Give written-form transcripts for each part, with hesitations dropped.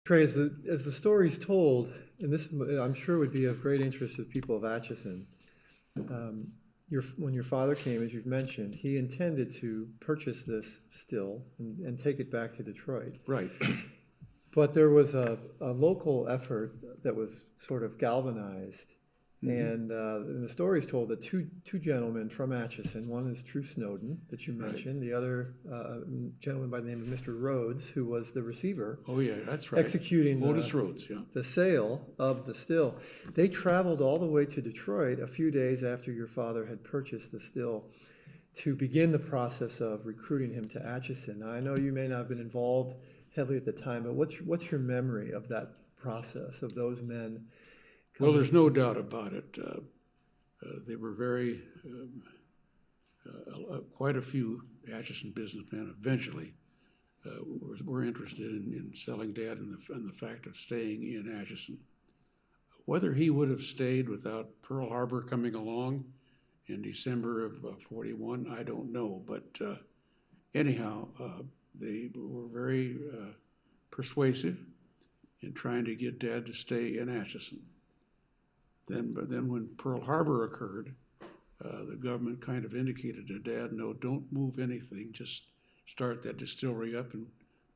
Cray, as the story's told, and this I'm sure would be of great interest to the people of Atchison, when your father came, as you've mentioned, he intended to purchase this still and take it back to Detroit. Right. But there was a local effort that was sort of galvanized. And the story is told that two gentlemen from Atchison, one is True Snowden that you mentioned, the other gentleman by the name of Mr. Rhodes, who was the receiver. Oh yeah, that's right. Executing Otis Rhodes, yeah. the sale of the still. They traveled all the way to Detroit a few days after your father had purchased the still to begin the process of recruiting him to Atchison. Now, I know you may not have been involved heavily at the time, but what's your memory of that process, of those men? Well, there's no doubt about it. They were quite a few Atchison businessmen eventually were interested in selling Dad and the fact of staying in Atchison. Whether he would have stayed without Pearl Harbor coming along in December of 41, I don't know. But anyhow, they were very persuasive in trying to get Dad to stay in Atchison. But then when Pearl Harbor occurred, the government kind of indicated to Dad, no, don't move anything, just start that distillery up, and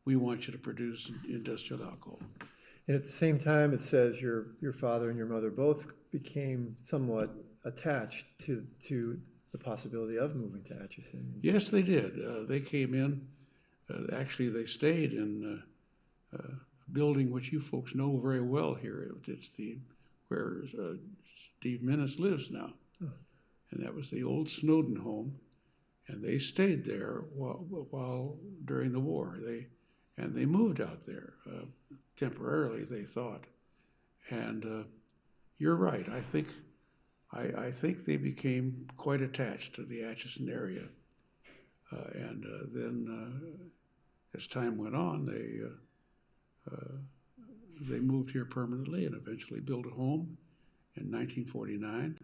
we want you to produce industrial alcohol. And at the same time, it says your father and your mother both became somewhat attached to the possibility of moving to Atchison. Yes, they did. They came in. Actually, they stayed in a building which you folks know very well here. It's where Steve Minnis lives now. Oh. And that was the old Snowden home. And they stayed there while during the war. They moved out there temporarily, they thought. And you're right. I think they became quite attached to the Atchison area. And then as time went on, they moved here permanently and eventually built a home in 1949.